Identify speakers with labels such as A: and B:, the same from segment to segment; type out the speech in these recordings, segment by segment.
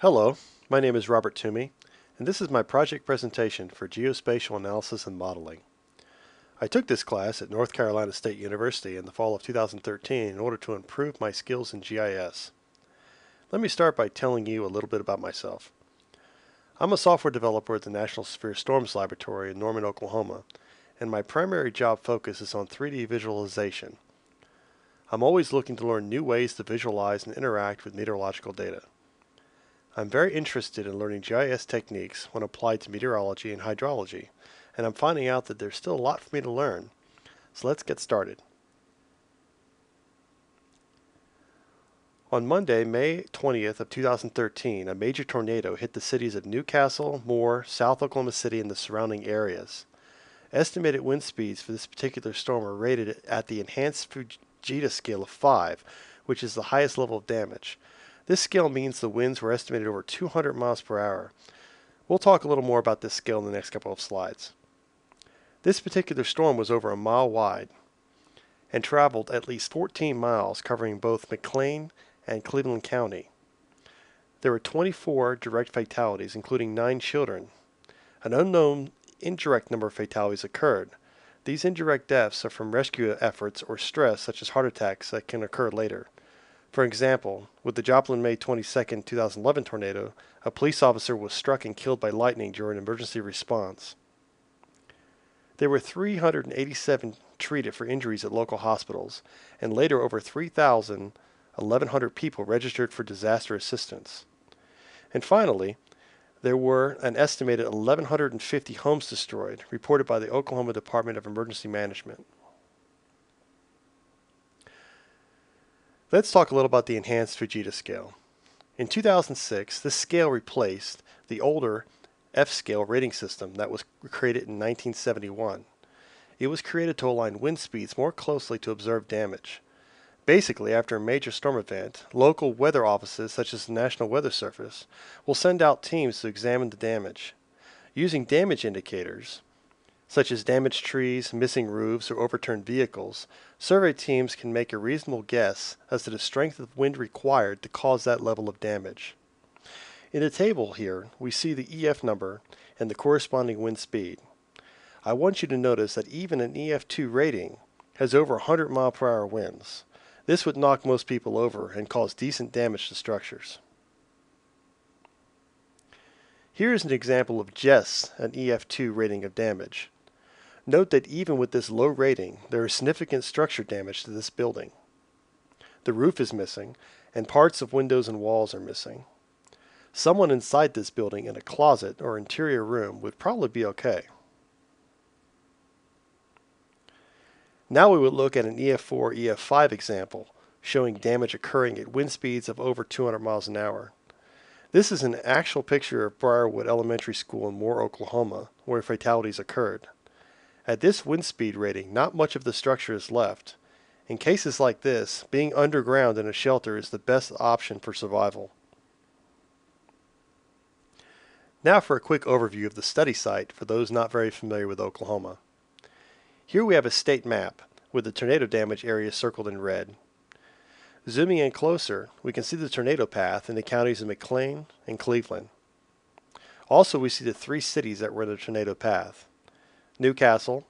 A: Hello, my name is Robert Toomey, and this is my project presentation for Geospatial Analysis and Modeling. I took this class at North Carolina State University in the fall of 2013 in order to improve my skills in GIS. Let me start by telling you a little bit about myself. I'm a software developer at the National Severe Storms Laboratory in Norman, Oklahoma, and my primary job focus is on 3D visualization. I'm always looking to learn new ways to visualize and interact with meteorological data. I'm very interested in learning GIS techniques when applied to meteorology and hydrology, and I'm finding out that there's still a lot for me to learn. So let's get started. On Monday, May 20th of 2013, a major tornado hit the cities of Newcastle, Moore, South Oklahoma City, and the surrounding areas. Estimated wind speeds for this particular storm are rated at the enhanced Fujita scale of 5, which is the highest level of damage. This scale means the winds were estimated over 200 miles per hour. We'll talk a little more about this scale in the next couple of slides. This particular storm was over a mile wide and traveled at least 14 miles, covering both McLean and Cleveland County. There were 24 direct fatalities, including 9 children. An unknown indirect number of fatalities occurred. These indirect deaths are from rescue efforts or stress, such as heart attacks, that can occur later. For example, with the Joplin May 22, 2011 tornado, a police officer was struck and killed by lightning during an emergency response. There were 387 treated for injuries at local hospitals, and later over 1,100 people registered for disaster assistance. And finally, there were an estimated 1,150 homes destroyed, reported by the Oklahoma Department of Emergency Management. Let's talk a little about the enhanced Fujita scale. In 2006, this scale replaced the older F-scale rating system that was created in 1971. It was created to align wind speeds more closely to observed damage. Basically, after a major storm event, local weather offices such as the National Weather Service will send out teams to examine the damage. Using damage indicators, such as damaged trees, missing roofs, or overturned vehicles, survey teams can make a reasonable guess as to the strength of wind required to cause that level of damage. In the table here, we see the EF number and the corresponding wind speed. I want you to notice that even an EF2 rating has over 100 mile per hour winds. This would knock most people over and cause decent damage to structures. Here is an example of just an EF2 rating of damage. Note that even with this low rating, there is significant structure damage to this building. The roof is missing, and parts of windows and walls are missing. Someone inside this building in a closet or interior room would probably be okay. Now we will look at an EF4, EF5 example, showing damage occurring at wind speeds of over 200 miles an hour. This is an actual picture of Briarwood Elementary School in Moore, Oklahoma, where fatalities occurred. At this wind speed rating, not much of the structure is left. In cases like this, being underground in a shelter is the best option for survival. Now for a quick overview of the study site for those not very familiar with Oklahoma. Here we have a state map with the tornado damage area circled in red. Zooming in closer, we can see the tornado path in the counties of McLean and Cleveland. Also, we see the 3 cities that were in the tornado path: Newcastle,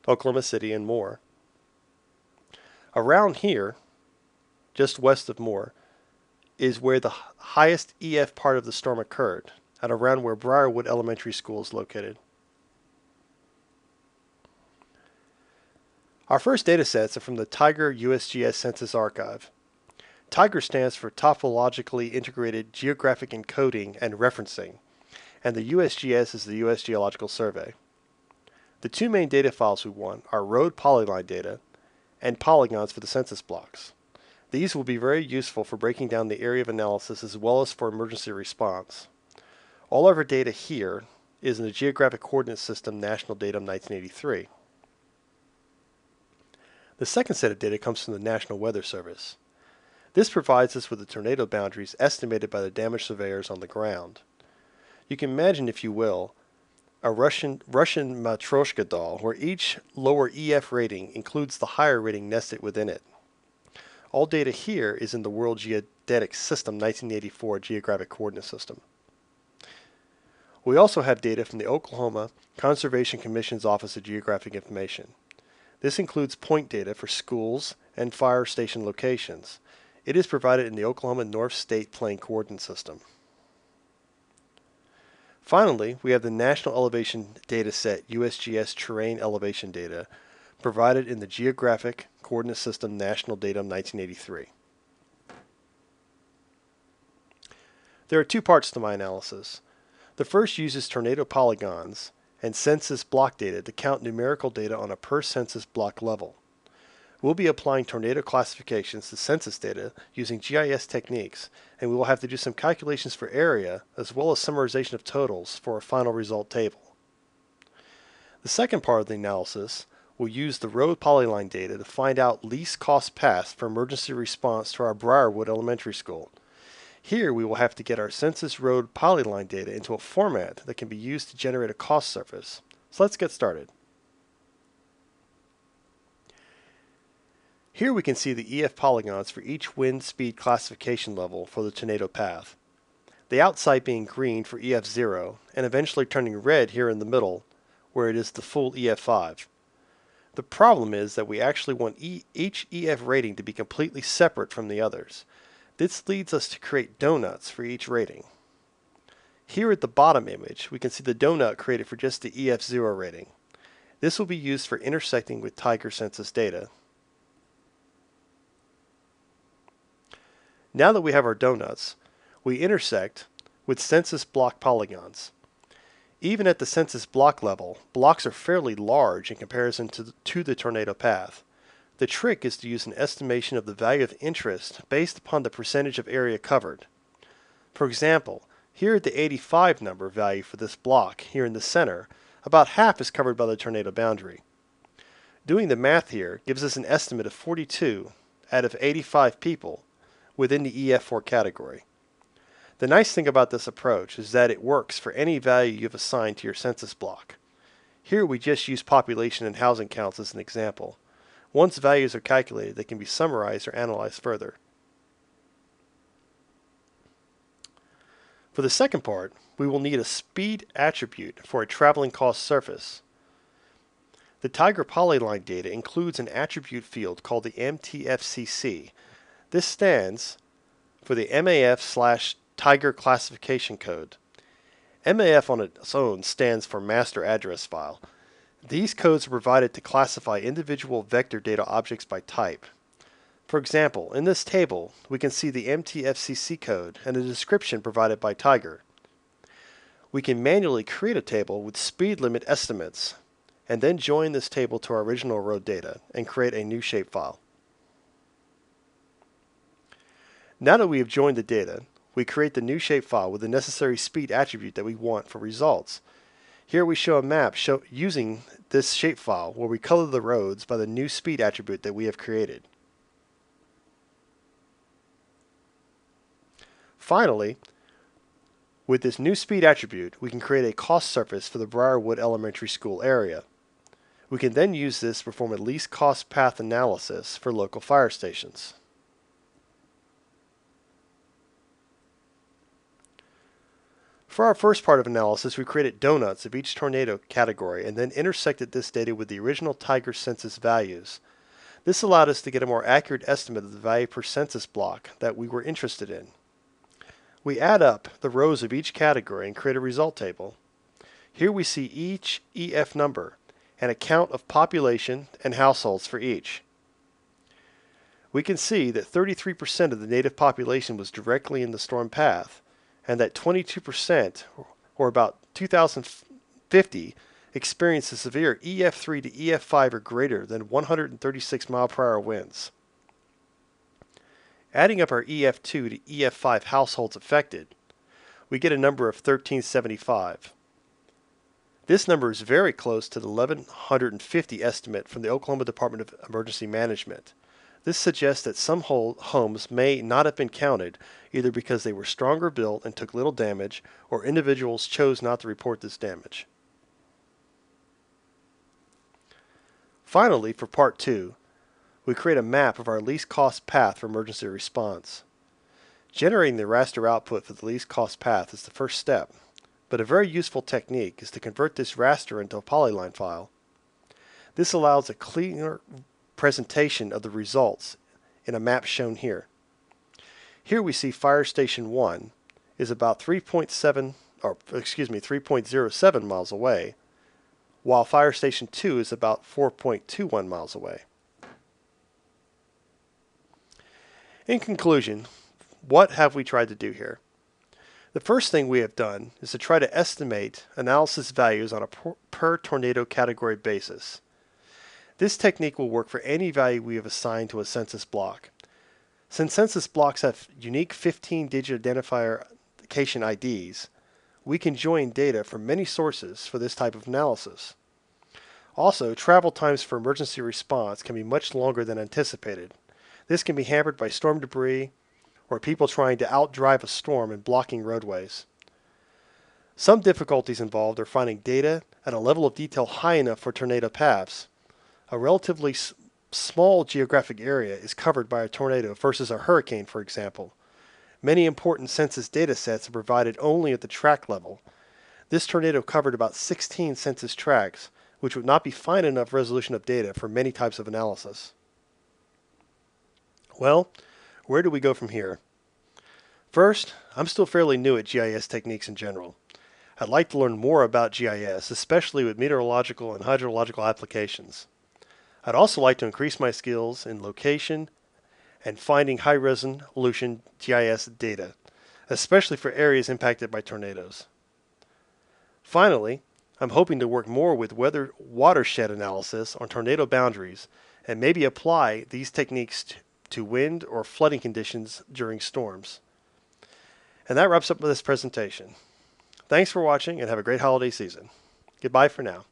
A: Oklahoma City, and Moore. Around here, just west of Moore, is where the highest EF part of the storm occurred, at around where Briarwood Elementary School is located. Our first data sets are from the TIGER USGS Census Archive. TIGER stands for Topologically Integrated Geographic Encoding and Referencing, and the USGS is the U.S. Geological Survey. The 2 main data files we want are road polyline data and polygons for the census blocks. These will be very useful for breaking down the area of analysis as well as for emergency response. All of our data here is in the Geographic Coordinate System National Datum 1983. The second set of data comes from the National Weather Service. This provides us with the tornado boundaries estimated by the damage surveyors on the ground. You can imagine, if you will, a Russian Matryoshka doll where each lower EF rating includes the higher rating nested within it. All data here is in the World Geodetic System 1984 Geographic Coordinate System. We also have data from the Oklahoma Conservation Commission's Office of Geographic Information. This includes point data for schools and fire station locations. It is provided in the Oklahoma North State Plain Coordinate System. Finally, we have the National Elevation Data Set USGS Terrain Elevation Data provided in the Geographic Coordinate System National Datum 1983. There are two parts to my analysis. The first uses tornado polygons and census block data to count numerical data on a per census block level. We'll be applying tornado classifications to census data using GIS techniques, and we will have to do some calculations for area as well as summarization of totals for a final result table. The second part of the analysis will use the road polyline data to find out least cost paths for emergency response to our Briarwood Elementary School. Here we will have to get our census road polyline data into a format that can be used to generate a cost surface. So let's get started. Here we can see the EF polygons for each wind speed classification level for the tornado path. The outside being green for EF0 and eventually turning red here in the middle where it is the full EF5. The problem is that we actually want each EF rating to be completely separate from the others. This leads us to create donuts for each rating. Here at the bottom image, we can see the donut created for just the EF0 rating. This will be used for intersecting with Tiger census data. Now that we have our donuts, we intersect with census block polygons. Even at the census block level, blocks are fairly large in comparison to the tornado path. The trick is to use an estimation of the value of interest based upon the percentage of area covered. For example, here at the 85 number value for this block here in the center, about half is covered by the tornado boundary. Doing the math here gives us an estimate of 42 out of 85 people within the EF4 category. The nice thing about this approach is that it works for any value you've assigned to your census block. Here we just use population and housing counts as an example. Once values are calculated, they can be summarized or analyzed further. For the second part, we will need a speed attribute for a traveling cost surface. The Tiger polyline data includes an attribute field called the MTFCC. This stands for the MEA582 classification code. MEF on its own stands for Master Address File. These codes are provided to classify individual vector data objects by type. For example, in this table, we can see the MTFCC code and a description provided by Tiger. We can manually create a table with speed limit estimates, and then join this table to our original road data and create a new shapefile. Now that we have joined the data, we create the new shapefile with the necessary speed attribute that we want for results. Here we show a map using this shapefile where we color the roads by the new speed attribute that we have created. Finally, with this new speed attribute, we can create a cost surface for the Briarwood Elementary School area. We can then use this to perform a least cost path analysis for local fire stations. For our first part of analysis, we created donuts of each tornado category and then intersected this data with the original Tiger census values. This allowed us to get a more accurate estimate of the value per census block that we were interested in. We add up the rows of each category and create a result table. Here we see each EF number and a count of population and households for each. We can see that 33% of the native population was directly in the storm path, and that 22%, or about 2,050, experienced a severe EF3 to EF5 or greater than 136 mile/hour winds. Adding up our EF2 to EF5 households affected, we get a number of 1,375. This number is very close to the 1,150 estimate from the Oklahoma Department of Emergency Management. This suggests that some homes may not have been counted, either because they were stronger built and took little damage, or individuals chose not to report this damage. Finally, for part 2, we create a map of our least cost path for emergency response. Generating the raster output for the least cost path is the first step, but a very useful technique is to convert this raster into a polyline file. This allows a cleaner presentation of the results in a map shown here. Here we see Fire Station 1 is about 3.07 miles away, while Fire Station 2 is about 4.21 miles away. In conclusion, what have we tried to do here? The first thing we have done is to try to estimate analysis values on a per tornado category basis. This technique will work for any value we have assigned to a census block. Since census blocks have unique 15-digit identification IDs, we can join data from many sources for this type of analysis. Also, travel times for emergency response can be much longer than anticipated. This can be hampered by storm debris or people trying to outdrive a storm and blocking roadways. Some difficulties involved are finding data at a level of detail high enough for tornado paths. A relatively small geographic area is covered by a tornado versus a hurricane, for example. Many important census data sets are provided only at the tract level. This tornado covered about 16 census tracts, which would not be fine enough resolution of data for many types of analysis. Well, where do we go from here? First, I'm still fairly new at GIS techniques in general. I'd like to learn more about GIS, especially with meteorological and hydrological applications. I'd also like to increase my skills in location and finding high-resolution GIS data, especially for areas impacted by tornadoes. Finally, I'm hoping to work more with watershed analysis on tornado boundaries and maybe apply these techniques to wind or flooding conditions during storms. And that wraps up this presentation. Thanks for watching and have a great holiday season. Goodbye for now.